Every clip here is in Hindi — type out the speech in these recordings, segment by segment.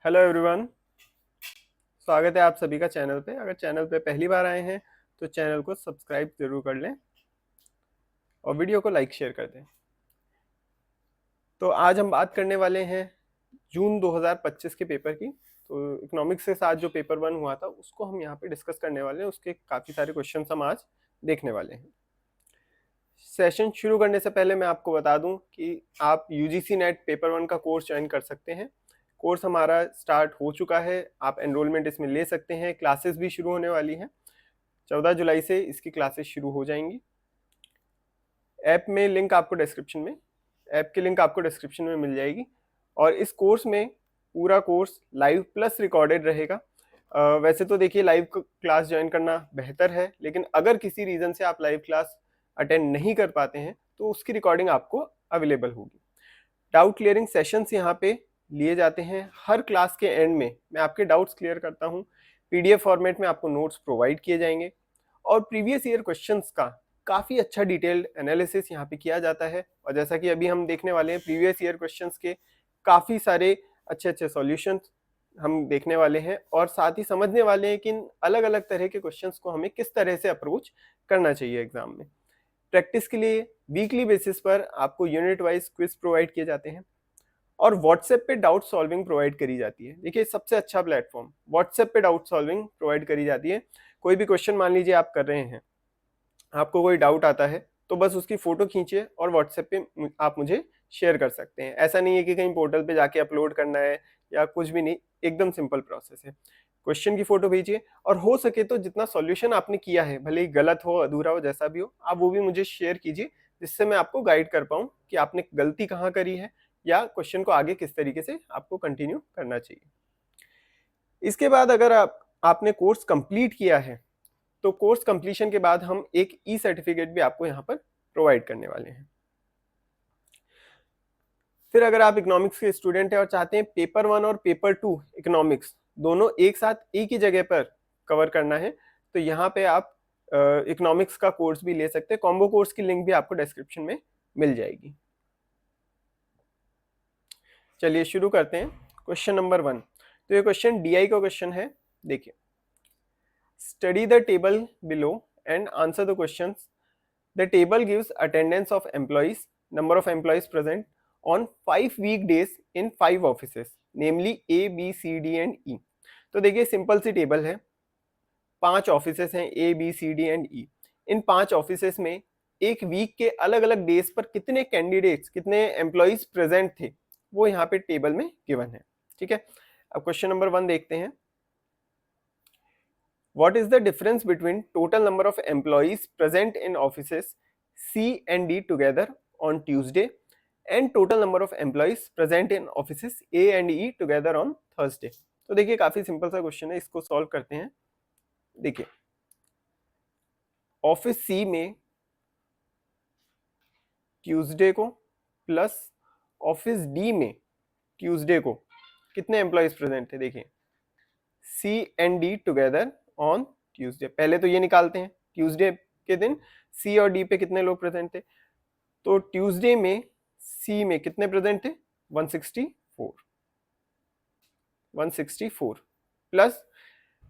हेलो एवरीवन, स्वागत है आप सभी का चैनल पे। अगर चैनल पे पहली बार आए हैं तो चैनल को सब्सक्राइब जरूर कर लें और वीडियो को लाइक शेयर कर दें। तो आज हम बात करने वाले हैं जून 2025 के पेपर की। तो इकोनॉमिक्स के साथ जो पेपर 1 हुआ था उसको हम यहाँ पे डिस्कस करने वाले हैं। उसके काफ़ी सारे क्वेश्चन हम आज देखने वाले हैं। सेशन शुरू करने से पहले मैं आपको बता दूं कि आप यूजीसी नेट पेपर 1 का कोर्स ज्वाइन कर सकते हैं। कोर्स हमारा स्टार्ट हो चुका है, आप एनरोलमेंट इसमें ले सकते हैं। क्लासेस भी शुरू होने वाली हैं, 14 जुलाई से इसकी क्लासेस शुरू हो जाएंगी। ऐप के लिंक आपको डिस्क्रिप्शन में मिल जाएगी। और इस कोर्स में पूरा कोर्स लाइव प्लस रिकॉर्डेड रहेगा। वैसे तो देखिए लाइव क्लास ज्वाइन करना बेहतर है, लेकिन अगर किसी रीज़न से आप लाइव क्लास अटेंड नहीं कर पाते हैं तो उसकी रिकॉर्डिंग आपको अवेलेबल होगी। डाउट क्लियरिंग सेशंस यहाँ पे लिए जाते हैं। हर क्लास के एंड में मैं आपके डाउट्स क्लियर करता हूँ। पीडीएफ फॉर्मेट में आपको नोट्स प्रोवाइड किए जाएंगे और प्रीवियस ईयर क्वेश्चंस का काफ़ी अच्छा डिटेल्ड एनालिसिस यहाँ पे किया जाता है। और जैसा कि अभी हम देखने वाले हैं, प्रीवियस ईयर क्वेश्चंस के काफ़ी सारे अच्छे सॉल्यूशंस हम देखने वाले हैं और साथ ही समझने वाले हैं कि इन अलग अलग तरह के क्वेश्चंस को हमें किस तरह से अप्रोच करना चाहिए एग्जाम में। प्रैक्टिस के लिए वीकली बेसिस पर आपको यूनिट वाइज क्विज प्रोवाइड किए जाते हैं और व्हाट्सएप पे डाउट सॉल्विंग प्रोवाइड करी जाती है। देखिए सबसे अच्छा प्लेटफॉर्म व्हाट्सएप पे डाउट सॉल्विंग प्रोवाइड करी जाती है। कोई भी क्वेश्चन मान लीजिए आप कर रहे हैं, आपको कोई डाउट आता है तो बस उसकी फोटो खींचिए और व्हाट्सएप पे आप मुझे शेयर कर सकते हैं। ऐसा नहीं है कि कहीं पोर्टल पे जाके अपलोड करना है या कुछ भी नहीं, एकदम सिंपल प्रोसेस है। क्वेश्चन की फोटो भेजिए और हो सके तो जितना सॉल्यूशन आपने किया है, भले ही गलत हो, अधूरा हो, जैसा भी हो, आप वो भी मुझे शेयर कीजिए, जिससे मैं आपको गाइड कर पाऊँ कि आपने गलती कहाँ करी है या क्वेश्चन को आगे किस तरीके से आपको कंटिन्यू करना चाहिए। इसके बाद अगर आपने कोर्स कंप्लीट किया है तो कोर्स कंप्लीशन के बाद हम एक ई सर्टिफिकेट भी आपको यहाँ पर प्रोवाइड करने वाले हैं। फिर अगर आप इकोनॉमिक्स के स्टूडेंट हैं और चाहते हैं पेपर 1 और पेपर 2 इकोनॉमिक्स दोनों एक साथ एक ही जगह पर कवर करना है, तो यहाँ पे आप इकोनॉमिक्स का कोर्स भी ले सकते हैं। कॉम्बो कोर्स की लिंक भी आपको डिस्क्रिप्शन में मिल जाएगी। चलिए शुरू करते हैं। क्वेश्चन नंबर 1, तो ये क्वेश्चन डीआई का क्वेश्चन है। देखिए, study the table below and answer the questions. The table gives attendance of employees, number of employees present on 5 weekdays in 5 offices, namely A, B, C, D and E. तो देखिए सिंपल सी टेबल है, 5 ऑफिसेस हैं A, B, C, D and E। In 5 offices में एक वीक के अलग अलग डेज पर कितने कैंडिडेट्स, कितने एम्प्लॉइज प्रेजेंट थे, वो यहाँ पे टेबल में गिवन है। ठीक है, अब क्वेश्चन नंबर 1 देखते हैं। What is the difference between total number of employees present in offices C and D together on Tuesday and total number of employees present in offices A and E together on Thursday? तो देखिए काफी सिंपल सा क्वेश्चन है, इसको सॉल्व करते हैं। देखिए ऑफिस सी में ट्यूसडे को प्लस ऑफिस डी में ट्यूसडे को कितने एम्प्लॉइज प्रेजेंट थे। देखिए C and D together on Tuesday. पहले तो ये निकालते हैं ट्यूसडे के दिन सी और डी पे कितने लोग प्रेजेंट थे। तो ट्यूसडे में सी में कितने प्रेजेंट थे, 164 प्लस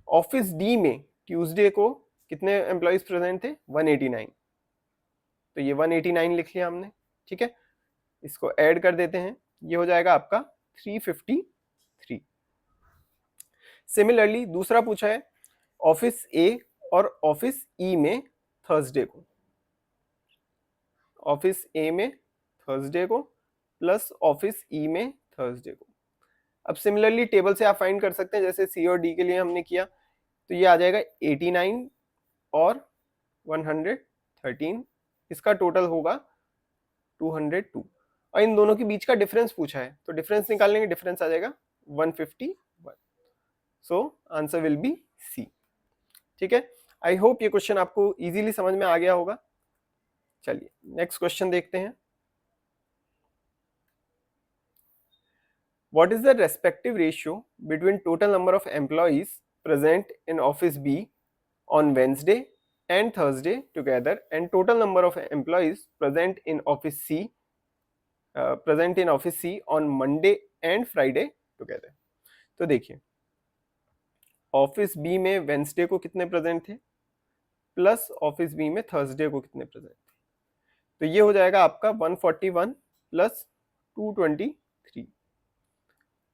ऑफिस डी में ट्यूसडे को कितने एम्प्लॉइज प्रेजेंट थे, 189। तो ये 189 लिख लिया हमने। ठीक है, इसको ऐड कर देते हैं, ये हो जाएगा आपका 353। सिमिलरली दूसरा पूछा है ऑफिस ए और ऑफिस ई में थर्सडे को, ऑफिस ए में थर्सडे को प्लस ऑफिस ई में थर्सडे को। अब सिमिलरली टेबल से आप फाइंड कर सकते हैं, जैसे सी और डी के लिए हमने किया, तो ये आ जाएगा 89 और 113, इसका टोटल होगा 202। और इन दोनों के बीच का डिफरेंस पूछा है, तो डिफरेंस निकालने के डिफरेंस आ जाएगा 151। So answer will be C. ठीक है, आई होप ये क्वेश्चन आपको इजीली समझ में आ गया होगा। चलिए नेक्स्ट क्वेश्चन देखते हैं। What is the respective ratio between total number of employees present in office B on Wednesday and Thursday together and total number of employees present in office C on Monday and Friday together? तो देखिए ऑफिस बी में वेंसडे को कितने प्रेजेंट थे प्लस ऑफिस बी में थर्सडे को कितने प्रेजेंट थे, तो ये हो जाएगा आपका 141 प्लस 223,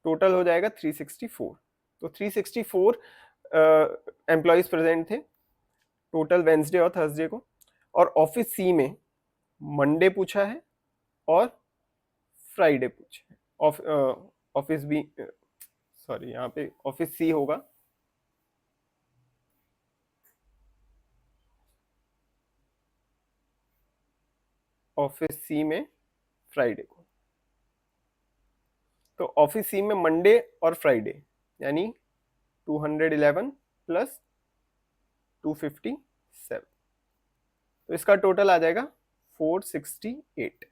टोटल हो जाएगा 364। तो 364 एम्प्लॉयज प्रेजेंट थे टोटल वेंसडे और थर्सडे को। और ऑफिस सी में मंडे पूछा है और फ्राइडे पूछा है। ऑफिस बी, सॉरी यहाँ पे ऑफिस सी होगा, ऑफिस सी में फ्राइडे को। तो ऑफिस सी में मंडे और फ्राइडे यानी 211 प्लस 257, तो इसका टोटल आ जाएगा 468।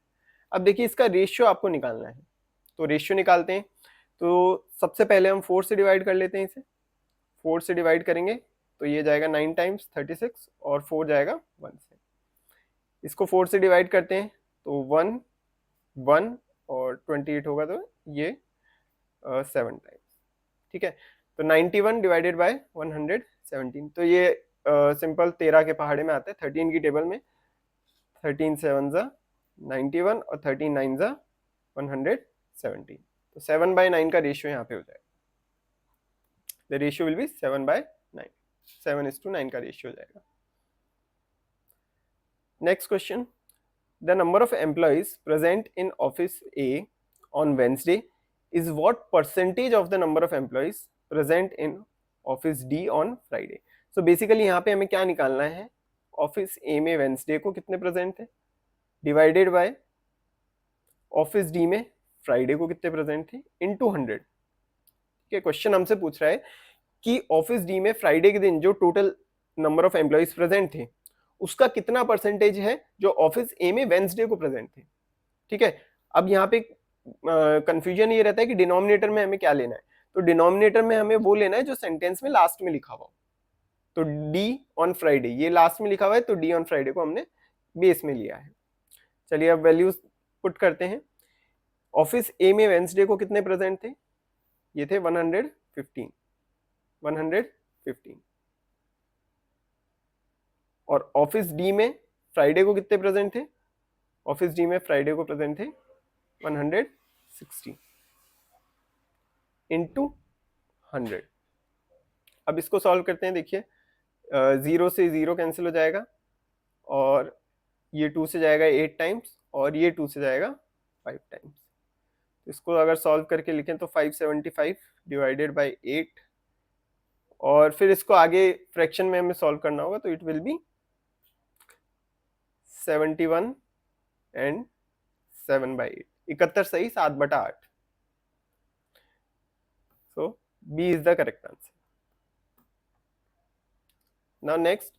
अब देखिए इसका रेशियो आपको निकालना है, तो रेशियो निकालते हैं। तो सबसे पहले हम 4 से डिवाइड कर लेते हैं इसे। 4 से डिवाइड करेंगे तो ये जाएगा 9 टाइम्स 36 और 4 जाएगा 1 से। इसको 4 से डिवाइड करते हैं तो 1 1 और 28 होगा, तो ये 7 टाइम्स। ठीक है, तो 91 डिवाइडेड बाय 117, तो ये सिंपल 13 के पहाड़े में आता है 13 की टेबल में। 13 7 जा 91 और 13 9 जा 117, तो 7/9 का रेशियो यहाँ पे हो जाएगा। द रेशियो विल बी 7/9, 7:9 का रेशियो हो जाएगा। Next question, the number of employees present in office A on Wednesday is what percentage of the number of employees present in office D on Friday। So basically यहाँ पे हमें क्या निकालना है, ऑफिस ए में वेंसडे को कितने प्रेजेंट थे डिवाइडेड बाय ऑफिस डी में फ्राइडे को कितने प्रेजेंट थे इनटू 100। ठीक है, क्वेश्चन हमसे पूछ रहा है कि ऑफिस डी में फ्राइडे के दिन जो total number of employees present थे उसका कितना परसेंटेज है जो ऑफिस ए में वेंसडे को प्रेजेंट थे। ठीक है, अब यहाँ पे कंफ्यूजन ये रहता है कि डिनोमिनेटर में हमें क्या लेना है, तो डिनोमिनेटर में हमें वो लेना है जो सेंटेंस में लास्ट में लिखा हुआ हो। तो डी ऑन फ्राइडे ये लास्ट में लिखा हुआ है, तो डी ऑन फ्राइडे को हमने बेस में लिया है। चलिए अब वैल्यूज पुट करते हैं। ऑफिस ए में वेंसडे को कितने प्रेजेंट थे, ये थे 115 और ऑफिस डी में फ्राइडे को कितने प्रेजेंट थे, ऑफिस डी में फ्राइडे को प्रेजेंट थे 160 इंटू 100। अब इसको सॉल्व करते हैं। देखिए 0 से 0 कैंसिल हो जाएगा और ये 2 से जाएगा 8 टाइम्स और ये 2 से जाएगा 5 टाइम्स। इसको अगर सॉल्व करके लिखें तो 575 डिवाइडेड बाय 8 और फिर इसको आगे फ्रैक्शन में हमें सॉल्व करना होगा, तो इट विल बी 71 एंड 7/8, 71 सही 7/8। So B is the correct answer. Now next,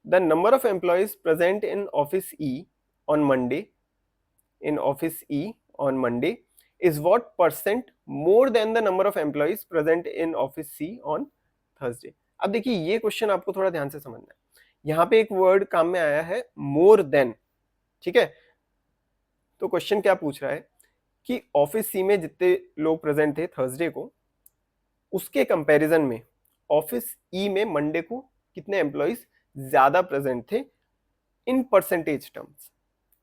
the number of employees present in office E on Monday is what percent more than the number of employees present in office C on Thursday। अब देखिए ये क्वेश्चन आपको थोड़ा ध्यान से समझना है। यहाँ पे एक वर्ड काम में आया है मोर देन। ठीक है, तो क्वेश्चन क्या पूछ रहा है कि ऑफिस सी में जितने लोग प्रेजेंट थे थर्सडे को उसके कंपैरिजन में ऑफिस ई में मंडे को कितने एम्प्लॉइज ज्यादा प्रेजेंट थे इन परसेंटेज टर्म्स।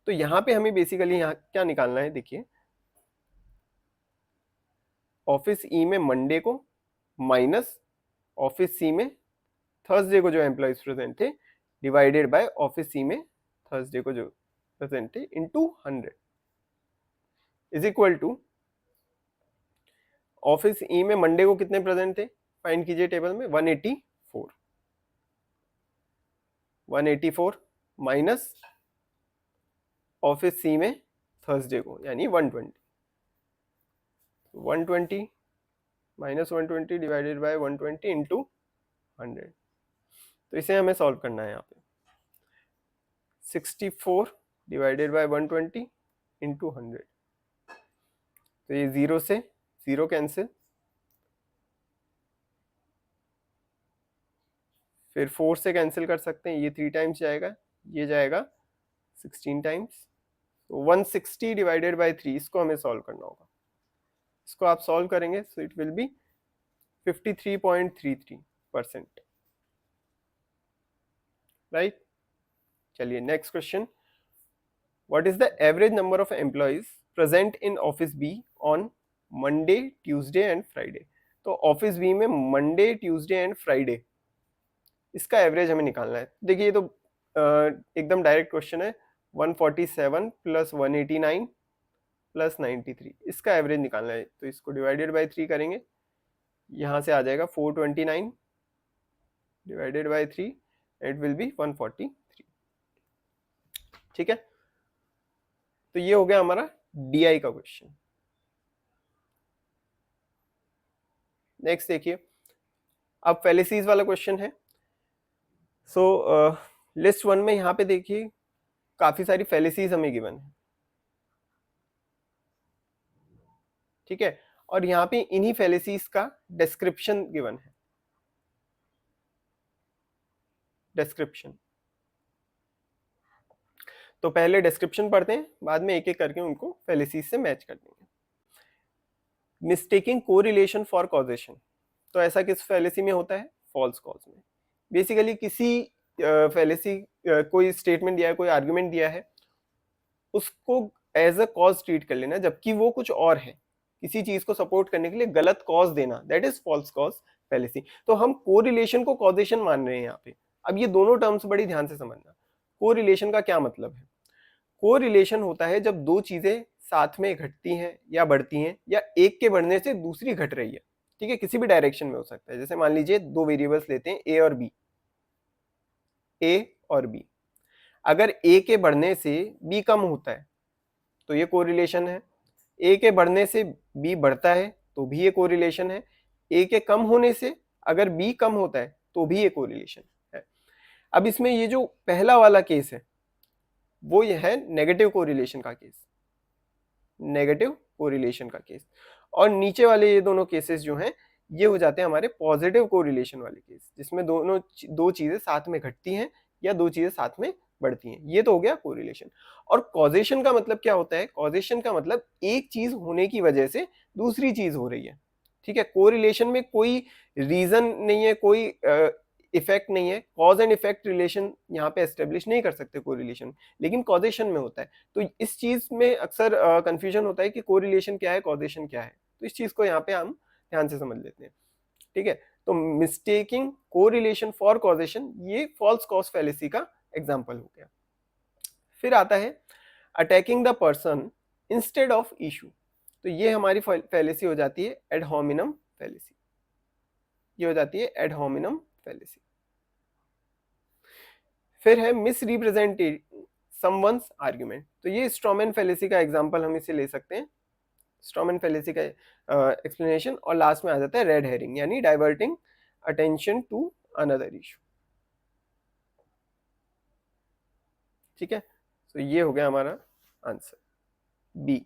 तो यहां पे हमें बेसिकली यहां क्या निकालना है, देखिए ऑफिस ई में मंडे को माइनस ऑफिस सी में थर्सडे को जो एम्प्लॉइज प्रेजेंट थे डिवाइडेड बाय ऑफिस सी में थर्सडे को जो प्रेजेंट थे into 100 is equal to office E में मंडे को कितने प्रेजेंट थे, फाइंड कीजिए टेबल में 184 माइनस ऑफिस सी में थर्सडे को यानी 120 माइनस 120 डिवाइडेड बाय 120 इंटू 100। तो इसे हमें सॉल्व करना है। यहाँ पे 64 डिवाइडेड बाय 120 इंटू 100, तो ये 0 से 0 कैंसिल, फिर 4 से कैंसिल कर सकते हैं, ये 3 टाइम्स जाएगा, ये जाएगा 16 टाइम्स। तो 160 डिवाइडेड बाय 3 इसको हमें सॉल्व करना होगा। इसको आप सॉल्व करेंगे तो इट विल बी 53.33%, राइट। चलिए next question, what is the average number of employees present in office be on Monday, Tuesday and Friday. तो ऑफिस बी में मंडे, ट्यूसडे एंड फ्राइडे, इसका एवरेज हमें निकालना है। देखिए ये तो एकदम डायरेक्ट क्वेश्चन है, 147 प्लस 189 प्लस 93, इसका एवरेज निकालना है। तो इसको डिवाइडेड बाय 3 करेंगे, यहाँ से आ जाएगा 429 divided by 3, it will be 143। ठीक है, तो ये हो गया हमारा डीआई का क्वेश्चन। नेक्स्ट देखिए, अब फेलिसीज वाला क्वेश्चन है। सो लिस्ट 1 में यहाँ पे देखिए काफी सारी फेलिसीज हमें गिवन है, ठीक है, और यहाँ पे इन्हीं फेलिसीज का डिस्क्रिप्शन गिवन है। डिस्क्रिप्शन, तो पहले डिस्क्रिप्शन पढ़ते हैं, बाद में एक एक करके उनको फेलिसीज से मैच कर देंगे। मिस्टेकिंग कोरिलेशन फॉर कॉजेशन, तो ऐसा किस फेलिसी में होता है? फॉल्स कॉज में। बेसिकली किसी फेलिसी कोई स्टेटमेंट दिया है, कोई आर्गुमेंट दिया है, उसको एज अ कॉज ट्रीट कर लेना जबकि वो कुछ और है, किसी चीज को सपोर्ट करने के लिए गलत कॉज देना, that is false cause fallacy. तो हम कोरिलेशन को कॉजेशन मान रहे हैं यहाँ पे। अब ये दोनों टर्म्स बड़ी ध्यान से समझना। कोरिलेशन का क्या मतलब है? कोरिलेशन होता है जब दो चीजें साथ में घटती हैं या बढ़ती हैं, या एक के बढ़ने से दूसरी घट रही है, ठीक है, किसी भी डायरेक्शन में हो सकता है। जैसे मान लीजिए दो वेरिएबल्स लेते हैं ए और बी, ए और बी, अगर ए के बढ़ने से बी कम होता है तो ये कोरिलेशन है, ए के बढ़ने से बी बढ़ता है तो भी ये कोरिलेशन है, ए के कम होने से अगर बी कम होता है तो भी ये कोरिलेशन है। अब इसमें ये जो पहला वाला केस है वो ये है नेगेटिव कोरिलेशन का केस, नेगेटिव कोरिलेशन का केस, और नीचे वाले ये दोनों केसेस जो हैं ये हो जाते हैं हमारे पॉजिटिव कोरिलेशन वाले केस, जिसमें दो चीजें साथ में घटती हैं या दो चीजें साथ में बढ़ती हैं। ये तो हो गया कोरिलेशन। और कॉजेशन का मतलब क्या होता है? कॉजेशन का मतलब एक चीज होने की वजह से दूसरी चीज हो रही है, ठीक है। कोरिलेशन में कोई रीजन नहीं है, कोई इफेक्ट नहीं है, कॉज एंड इफेक्ट रिलेशन यहाँ पे एस्टेब्लिश नहीं कर सकते कोरिलेशन, लेकिन कॉजेशन में होता है। तो इस चीज में अक्सर कंफ्यूजन होता है कि कोरिलेशन क्या है, कॉजेशन क्या है, तो इस चीज को यहाँ पे हम ध्यान से समझ लेते हैं, ठीक है। तो मिस्टेकिंग कोरिलेशन फॉर कॉजेशन, ये फॉल्स कॉज फैलेसी का एग्जाम्पल हो गया। फिर आता है attacking the person instead of issue, तो ये हमारी फैलेसी हो जाती है एड होमिनम फैलेसी, ये हो जाती है एड होमिनम फैलेसी। फिर है मिस रिप्रेजेंटेड समवंस आर्गुमेंट, तो ये स्ट्रॉमैन फैलेसी का एग्जांपल हम इसे ले सकते हैं, स्ट्रॉमैन फैलेसी का एक्सप्लेनेशन। और लास्ट में आ जाता है रेड हेरिंग, यानी diverting attention to another issue, ठीक है। तो ये हो गया हमारा answer B.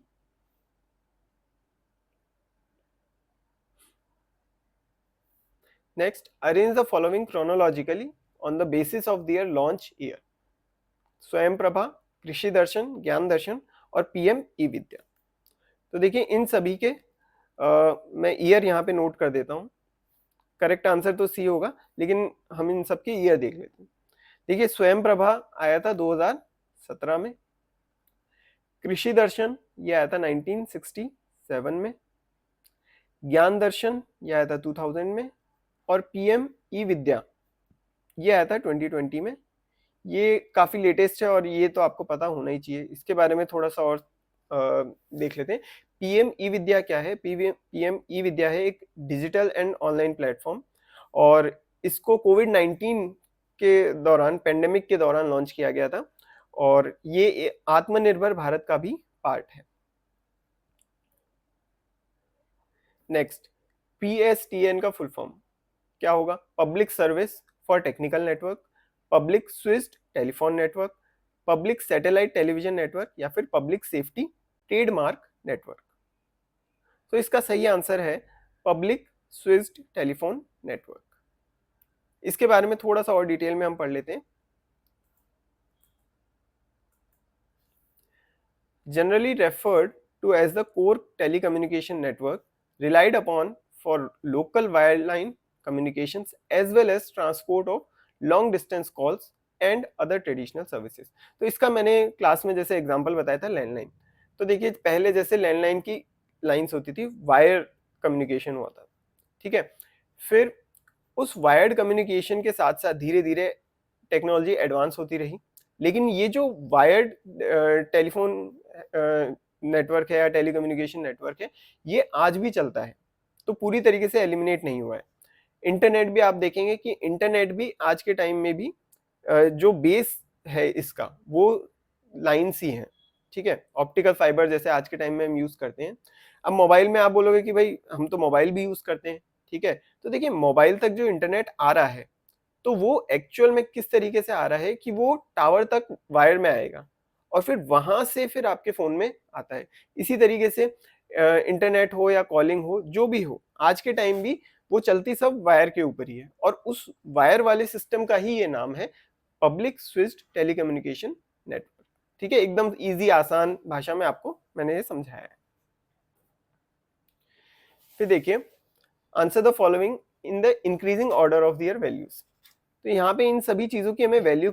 Next, arrange the following chronologically on the basis of their launch year. Swayam Prabha, कृषि दर्शन, ज्ञान दर्शन और पीएम ई विद्या। तो देखिए इन सभी के मैं ईयर यहाँ पे नोट कर देता हूँ। करेक्ट आंसर तो सी होगा, लेकिन हम इन सबके ईयर देख लेते हैं। देखिए स्वयं प्रभा आया था 2017 में, कृषि दर्शन ये आया था 1967 में, ज्ञान दर्शन ये आया था 2000 में, और पीएम ई विद्या ये आया था 2020 में। ये काफी लेटेस्ट है और ये तो आपको पता होना ही चाहिए। इसके बारे में थोड़ा सा और देख लेते हैं। पीएम ई विद्या क्या है? पीएम ई विद्या है एक डिजिटल एंड ऑनलाइन प्लेटफॉर्म, और इसको कोविड-19 के दौरान, पेंडेमिक के दौरान लॉन्च किया गया था, और ये आत्मनिर्भर भारत का भी पार्ट है। नेक्स्ट, पीएसटीएन का फुल फॉर्म क्या होगा? Public service for technical network, public switched telephone network, public satellite television network, या फिर पब्लिक सेफ्टी ट्रेडमार्क नेटवर्क। तो इसका सही आंसर है पब्लिक स्विच्ड टेलीफोन नेटवर्क। इसके बारे में थोड़ा सा और डिटेल में हम पढ़ लेते हैं। Generally referred to as the core telecommunication network relied upon for local wireline communications as well as transport of long distance calls and other traditional services. तो इसका मैंने क्लास में जैसे एग्जांपल बताया था लैंडलाइन। तो देखिए पहले जैसे लैंडलाइन की लाइंस होती थी, वायर कम्युनिकेशन हुआ था, ठीक है। फिर उस वायर्ड कम्युनिकेशन के साथ साथ धीरे धीरे टेक्नोलॉजी एडवांस होती रही, लेकिन ये जो वायर्ड टेलीफोन नेटवर्क है या टेलीकम्युनिकेशन नेटवर्क है, ये आज भी चलता है, तो पूरी तरीके से एलिमिनेट नहीं हुआ है। इंटरनेट भी आप देखेंगे कि इंटरनेट भी आज के टाइम में भी जो बेस है इसका वो लाइन्स ही है, ठीक है, ऑप्टिकल फाइबर जैसे आज के टाइम में हम यूज करते हैं। अब मोबाइल में आप बोलोगे कि भाई हम तो मोबाइल भी यूज करते हैं, ठीक है, तो देखिए मोबाइल तक जो इंटरनेट आ रहा है तो वो एक्चुअल में किस तरीके से आ रहा है कि वो टावर तक वायर में आएगा और फिर वहां से फिर आपके फोन में आता है। इसी तरीके से इंटरनेट हो या कॉलिंग हो, जो भी हो, आज के टाइम भी वो चलती सब वायर के ऊपर ही है और उस वायर वाले सिस्टम का ही ये नाम है पब्लिक स्विच्ड टेलीकम्युनिकेशन नेटवर्क, ठीक है। एकदम इजी आसान भाषा में आपको मैंने ये समझाया है। फिर देखिए answer the following in the increasing order of their values. तो यहाँ पे इन सभी चीजों की हमें वैल्यू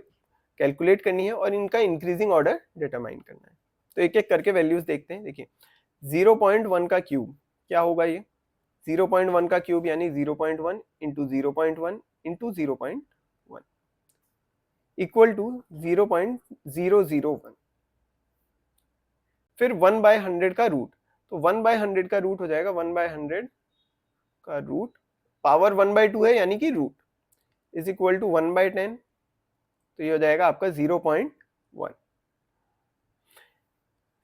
कैलकुलेट करनी है और इनका इंक्रीजिंग ऑर्डर डिटरमाइन करना है। तो एक एक करके वैल्यूज देखते हैं। देखिए 0.1 का क्यूब क्या होगा, ये 0.1 का क्यूब यानी 0.1 इंटू 0.1 इंटू 0.1 इक्वल टू 0.001। फिर 1/100 का रूट, तो 1/100 का रूट हो जाएगा 1/100 का रूट, पावर 1/2 है यानी कि रूट इज इक्वल टू 1/10, तो ये हो जाएगा आपका 0.1।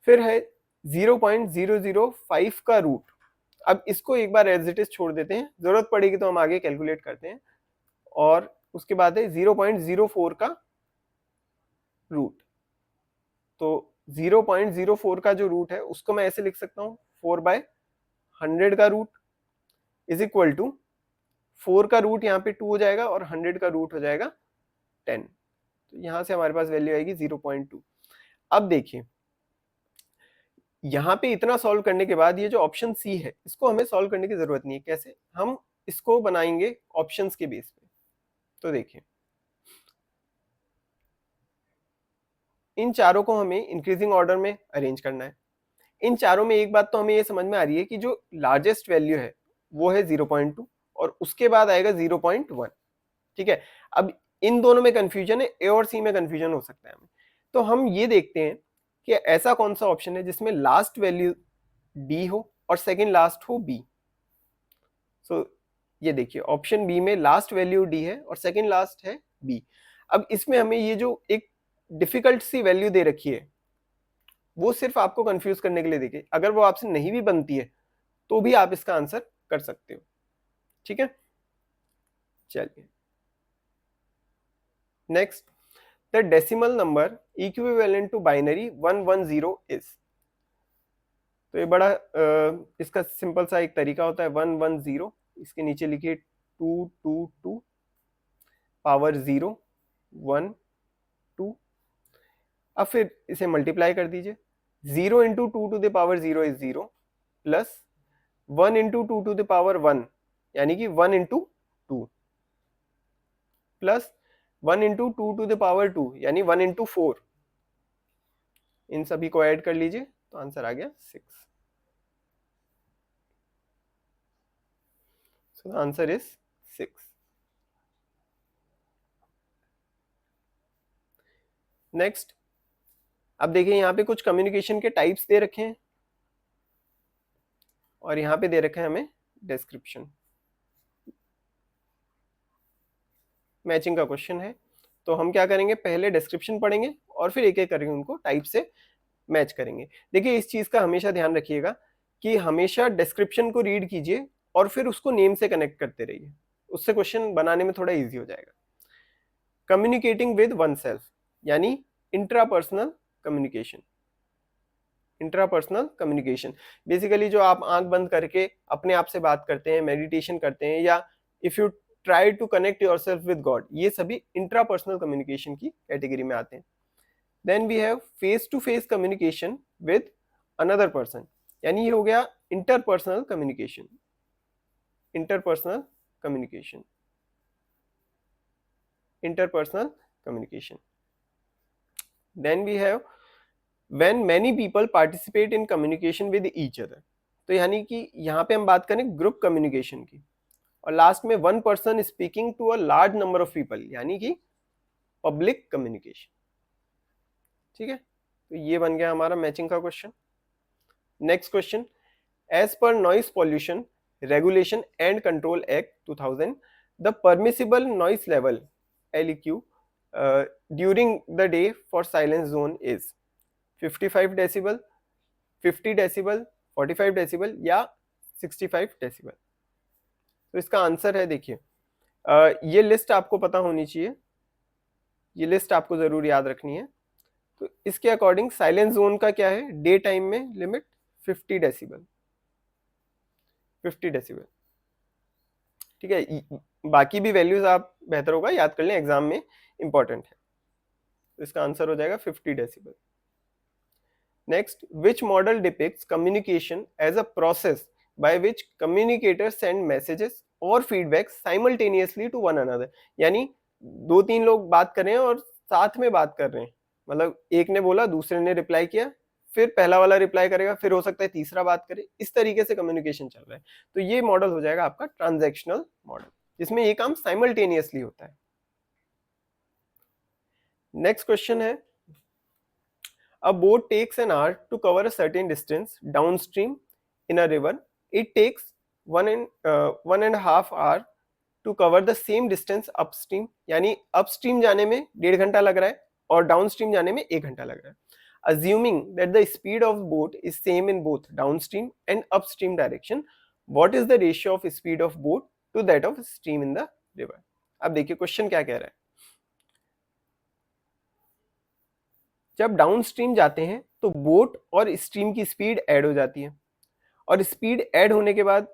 फिर है 0.005 का रूट। अब इसको एक बार एज इट इज छोड़ देते हैं, जरूरत पड़ेगी तो हम आगे कैलकुलेट करते हैं। और उसके बाद है 0.04 का रूट, तो 0.04 का जो रूट है उसको मैं ऐसे लिख सकता हूँ 4/100 का रूट इज इक्वल टू 4 का रूट यहाँ पे 2 हो जाएगा और 100 का रूट हो जाएगा 10, तो यहां से हमारे पास वैल्यू आएगी 0.2। अब देखिए यहाँ पे इतना सॉल्व करने के बाद ये जो ऑप्शन सी है इसको हमें सॉल्व करने की जरूरत नहीं है। कैसे हम इसको बनाएंगे ऑप्शंस के बेस पे। तो देखिए इन चारों को हमें इंक्रीजिंग ऑर्डर में अरेंज करना है। इन चारों में एक बात तो हमें ये समझ में आ रही है कि जो लार्जेस्ट वैल्यू है वो है 0.2 और उसके बाद आएगा 0.1, ठीक है। अब इन दोनों में कंफ्यूजन है, ए और सी में कंफ्यूजन हो सकता है हमें। तो हम ये देखते हैं कि ऐसा कौन सा ऑप्शन है जिसमें लास्ट वैल्यू डी हो और सेकंड लास्ट हो बी। सो ये देखिए ऑप्शन बी में लास्ट वैल्यू डी है और सेकंड लास्ट है बी। अब इसमें हमें ये जो एक डिफिकल्ट सी वैल्यू दे रखी है वो सिर्फ आपको कंफ्यूज करने के लिए देखिए, अगर वो आपसे नहीं भी बनती है तो भी आप इसका आंसर कर सकते हो, ठीक है। चलिए next, the decimal number equivalent to binary 110 is. तो ये बड़ा इसका सिंपल सा एक तरीका होता है 110, इसके नीचे लिखिए 222 पावर 0 1 2। अब फिर इसे मल्टीप्लाई कर दीजिए, 0 into 2 to the power 0 is 0 plus 1 into 2 to the power 1 यानी कि 1 into 2 plus 1 into 2 to the power 2 यानी 1 इंटू 4। इन सभी को ऐड कर लीजिए तो आंसर आ गया 6। So the answer is 6. Next, अब देखिए यहाँ पे कुछ कम्युनिकेशन के टाइप्स दे रखे हैं और यहाँ पे दे रखा है हमें डिस्क्रिप्शन। मैचिंग का क्वेश्चन है तो हम क्या करेंगे, पहले डिस्क्रिप्शन पढ़ेंगे और फिर एक एक करके उनको टाइप से मैच करेंगे। देखिए इस चीज का हमेशा ध्यान रखिएगा कि हमेशा डिस्क्रिप्शन को रीड कीजिए और फिर उसको नेम से कनेक्ट करते रहिए, उससे क्वेश्चन बनाने में थोड़ा इजी हो जाएगा। कम्युनिकेटिंग विद वन सेल्फ यानी intrapersonal communication. Intrapersonal communication basically जो आप आंख बंद करके अपने आप से बात करते हैं, मेडिटेशन करते हैं, या if you try to connect yourself with God, ये सभी इंट्रापर्सनल कम्युनिकेशन की कैटेगरी में आते हैं। Then we have face to face communication with another person, यानी ये हो गया interpersonal communication. interpersonal communication. Interpersonal communication. Then we have when many people participate in communication with each other. तो यानी कि यहाँ पे हम बात करें ग्रुप कम्युनिकेशन की, और लास्ट में one person speaking to a large number of people, यानी कि पब्लिक कम्युनिकेशन. ठीक है, तो ये बन गया हमारा मैचिंग का question. Next question, as per noise pollution regulation and control act 2000, the permissible noise level LEQ during the day for silence zone is 55 decibel, 50 decibel, 45 decibel या 65 डेसिबल. तो इसका आंसर है, देखिए ये लिस्ट आपको पता होनी चाहिए, ये लिस्ट आपको जरूर याद रखनी है. तो इसके अकॉर्डिंग साइलेंस जोन का क्या है, डे टाइम में लिमिट 50 डेसिबल, 50 डेसिबल. ठीक है, बाकी भी वैल्यूज आप बेहतर होगा याद कर लें, एग्जाम में इंपॉर्टेंट है. तो इसका आंसर हो जाएगा 50 decibel. Next, which model depicts communication as a process by which communicators send messages और feedback simultaneously to one another. यानी दो तीन लोग बात कर रहे हैं और साथ में बात कर रहे हैं, मतलब एक ने बोला दूसरे ने रिप्लाई किया, फिर पहला वाला रिप्लाई करेगा, फिर हो सकता है तीसरा बात करे, इस तरीके से कम्युनिकेशन चल रहा है. तो ये मॉडल हो जाएगा आपका ट्रांजैक्शनल मॉडल, जिसमें ये काम साइमल्टेनियसली होता है. नेक्स्ट क्वेश्चन है, a boat takes an hour to cover a certain distance downstream in a river. It takes one and a half hour to cover the same distance upstream. यानी upstream जाने में 1.5 घंटा लग रहा है और downstream जाने में 1 घंटा लग रहा है. Assuming that the speed of boat is same in both downstream and upstream direction, what is the ratio of speed of boat to that of stream in the river? अब देखिए क्वेश्चन क्या कह रहा है. जब डाउनस्ट्रीम जाते हैं तो बोट और स्ट्रीम की स्पीड ऐड हो जाती है, और स्पीड ऐड होने के बाद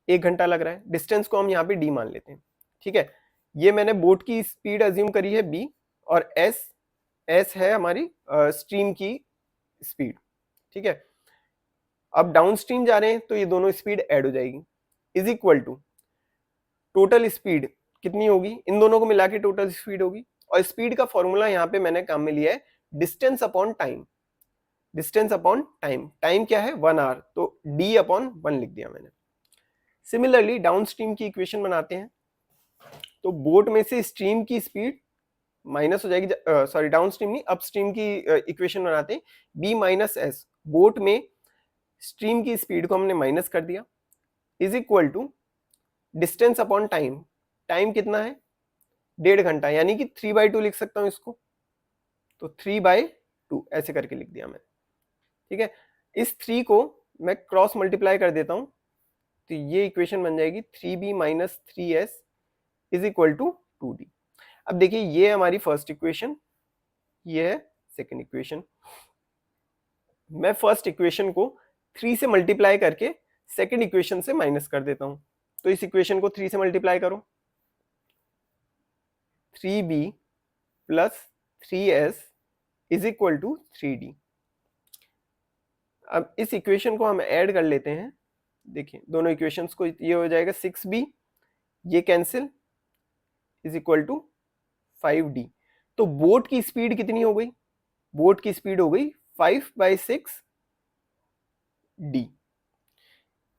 1 घंटा लग रहा है. डिस्टेंस को हम यहाँ पे d मान लेते हैं. ठीक है, ये मैंने बोट की स्पीड अज्यूम करी है b, और s है हमारी स्ट्रीम की स्पीड. ठीक है, अब डाउनस्ट्रीम जा रहे हैं तो ये दोनों स्पीड ऐड हो जाएगी, is equal to total speed कितनी होगी, इन दोनों को मिला के टोटल स्पीड होगी. और स्पीड का फॉर्मूला यहाँ पे मैंने काम में लिया है distance upon time. Distance upon time, time क्या है 1 आवर, तो d अपॉन 1 लिख दिया मैंने. सिमिलरली डाउनस्ट्रीम की इक्वेशन बनाते हैं, तो बोट में से स्ट्रीम की स्पीड माइनस हो जाएगी, सॉरी डाउनस्ट्रीम नहीं, अपस्ट्रीम की इक्वेशन बनाते हैं, b माइनस एस, बोट में स्ट्रीम की स्पीड को हमने माइनस कर दिया, is equal to distance upon time. Time कितना है 1.5 घंटा, यानी कि 3/2 लिख सकता हूं इसको, तो 3/2 ऐसे करके लिख दिया मैंने. ठीक है, इस 3 को मैं क्रॉस मल्टीप्लाई कर देता हूं, तो ये इक्वेशन बन जाएगी 3b minus 3s is equal to 2d. अब देखिए ये हमारी फर्स्ट इक्वेशन, ये है सेकेंड इक्वेशन. मैं फर्स्ट इक्वेशन को 3 से मल्टीप्लाई करके सेकेंड इक्वेशन से माइनस कर देता हूं. तो इस इक्वेशन को 3 से मल्टीप्लाई करो, 3b plus 3s is equal to 3d. अब इस इक्वेशन को हम ऐड कर लेते हैं. देखिए दोनों इक्वेशंस को, ये हो जाएगा 6b, ये cancel, is equal to 5d. तो बोट की स्पीड कितनी हो गई, बोट की स्पीड हो गई 5/6d.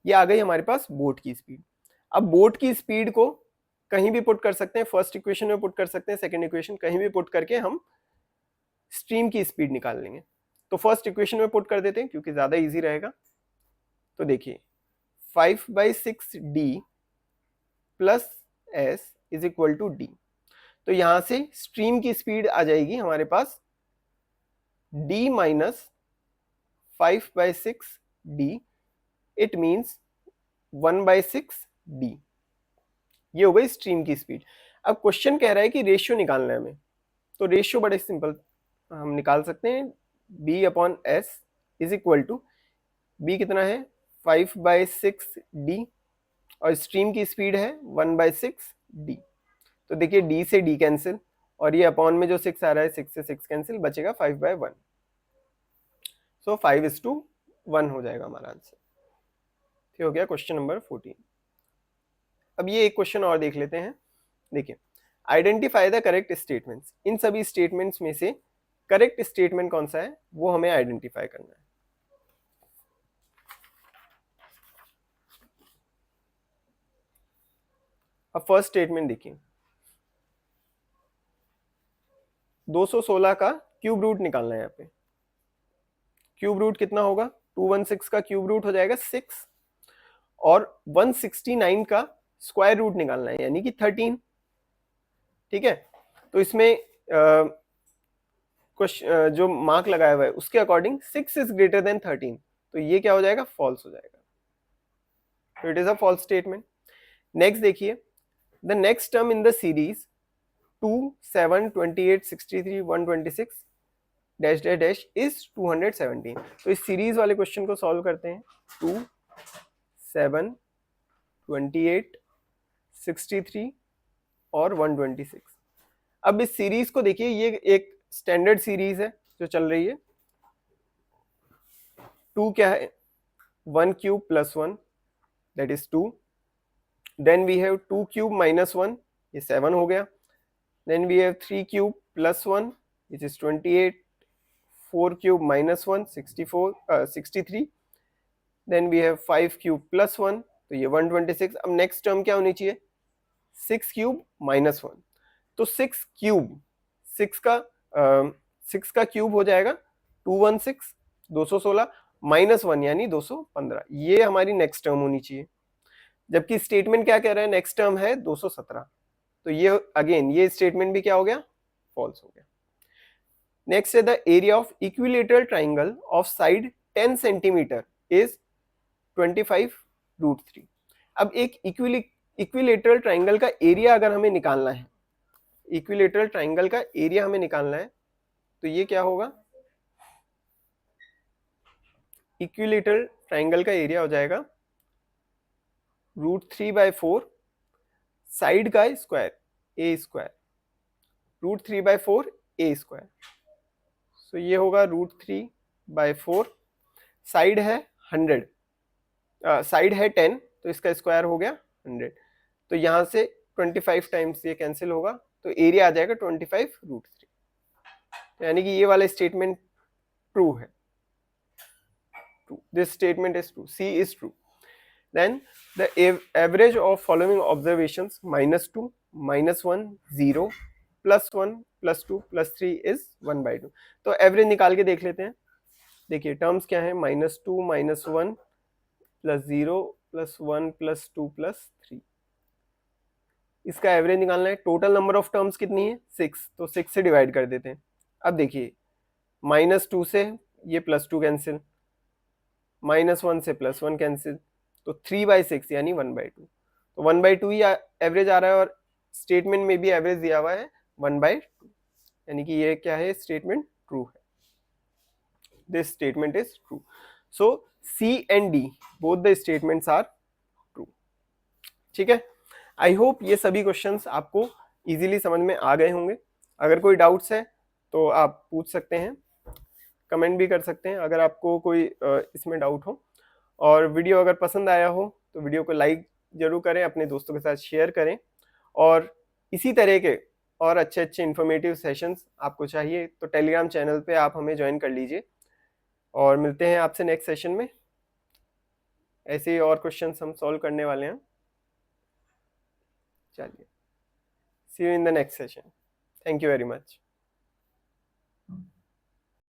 ये आ गई हमारे पास बोट की स्पीड. अब बोट की स्पीड को कहीं भी पुट कर सकते हैं, फर्स्ट इक्वेशन में पुट कर सकते हैं, सेकंड इक्वेशन कहीं भी पुट करके हम स्ट्रीम की स्पीड निकाल लेंगे. तो फर्स्ट इक्वेशन में पुट कर देते हैं क्योंकि ज्यादा इजी रहेगा. तो देखिए 5/6d plus s is equal to d. तो यहां से स्ट्रीम की स्पीड आ जाएगी हमारे पास d minus 5/6d, it means 1/6d. ये हो गई स्ट्रीम की स्पीड. अब क्वेश्चन कह रहा है कि रेशियो निकालना है हमें, तो रेशियो बड़े सिंपल हम निकाल सकते हैं, b upon s is equal to, b कितना है 5/6d और स्ट्रीम की स्पीड है 1/6d. तो देखिए d से d कैंसिल, और ये अपॉन में जो 6 आ रहा है 6 से 6 कैंसिल, बचेगा 5/1. सो 5:1 हो जाएगा हमारा आंसर. ये हो गया क्वेश्चन नंबर 14। अब ये एक क्वेश्चन और देख लेते हैं। देखिए, आइडेंटिफाई द करेक्ट स्टेटमेंट्स। इन सभी स्टेटमेंट्स में से करेक्ट स्टेटमेंट कौन सा है वो हमें आइडेंटिफाई करना है। अब फर्स्ट स्टेटमेंट देखिए, 216 का क्यूब रूट निकालना है। यहाँ पे क्यूब रूट कितना होगा, 216 का क्यूब रूट हो जाएगा 6 और 169 का स्क्वायर रूट निकालना है यानी कि 13। ठीक है, तो इसमें जो मार्क लगाया हुआ है उसके अकॉर्डिंग 6 इज ग्रेटर देन 13, तो ये क्या हो जाएगा, फॉल्स हो जाएगा, तो it is a false statement. Next देखिए, the next term in the series 2 7 28 63 126 dash dash dash is 217। तो इस सीरीज वाले क्वेश्चन को सॉल्व करते हैं। 2 7 28 63 और 126। अब इस सीरीज को देखिए, ये एक स्टैंडर्ड सीरीज है जो चल रही है। 2 क्या है, 1 cube plus 1 that is 2, then we have 2 cube minus 1, ये 7 हो गया, then we have 3 cube plus 1 which is 28, 4 cube minus 1 63, then we have 5 cube plus 1, तो ये 126। अब नेक्स्ट टर्म क्या होनी चाहिए, 6 क्यूब माइनस 1, तो 6 क्यूब 6 का क्यूब हो जाएगा 216 216 माइनस 1 यानी 215, ये हमारी नेक्स्ट टर्म होनी चाहिए। जबकि स्टेटमेंट क्या कह रहा है, नेक्स्ट टर्म है 217, तो ये अगेन ये स्टेटमेंट भी क्या हो गया, फॉल्स हो गया। नेक्स्ट है the area of equilateral triangle of side 10 centimetre is 25√3। अब एक इक्विलेटरल ट्राइंगल का एरिया अगर हमें निकालना है, इक्विलेटरल ट्राइंगल का एरिया हमें निकालना है, तो ये क्या होगा, इक्विलेटरल ट्राइंगल का एरिया हो जाएगा √3/4 साइड का स्क्वायर ए स्क्वायर, √3/4 ए स्क्वायर, सो ये होगा √3/4, साइड है 100, साइड है 10, तो इसका स्क्वायर हो गया 100, तो यहां से 25 टाइम्स ये कैंसिल होगा, तो एरिया आ जाएगा 25√3, यानी कि ये वाला स्टेटमेंट ट्रू है। This statement is true, C is true. Then the average of following observations -2 -1 0 +1 +2 +3 is 1/2। तो एवरेज निकाल के देख लेते हैं। देखिए टर्म्स क्या है, -2 -1 +0 +1 +2 +3, इसका एवरेज निकालना है। टोटल नंबर ऑफ टर्म्स कितनी है, 6, तो 6 से डिवाइड कर देते हैं। अब देखिए -2 से ये +2 कैंसिल, -1 से +1 कैंसिल, तो 3/6 यानी 1/2, तो 1/2 ही एवरेज आ रहा है, और स्टेटमेंट में भी एवरेज दिया हुआ है 1/2, यानी कि ये क्या है, स्टेटमेंट ट्रू है। This statement is true, so C and D both the statements are true. ठीक है, आई होप ये सभी क्वेश्चंस आपको इजीली समझ में आ गए होंगे। अगर कोई डाउट्स है तो आप पूछ सकते हैं, कमेंट भी कर सकते हैं अगर आपको कोई इसमें डाउट हो। और वीडियो अगर पसंद आया हो तो वीडियो को लाइक जरूर करें, अपने दोस्तों के साथ शेयर करें, और इसी तरह के और अच्छे अच्छे इन्फॉर्मेटिव सेशंस आपको चाहिए तो टेलीग्राम चैनल पे आप हमें ज्वाइन कर लीजिए, और मिलते हैं आपसे नेक्स्ट सेशन में। ऐसे ही और क्वेश्चंस हम सॉल्व करने वाले हैं। चलिए, see you in the next session, thank you very much.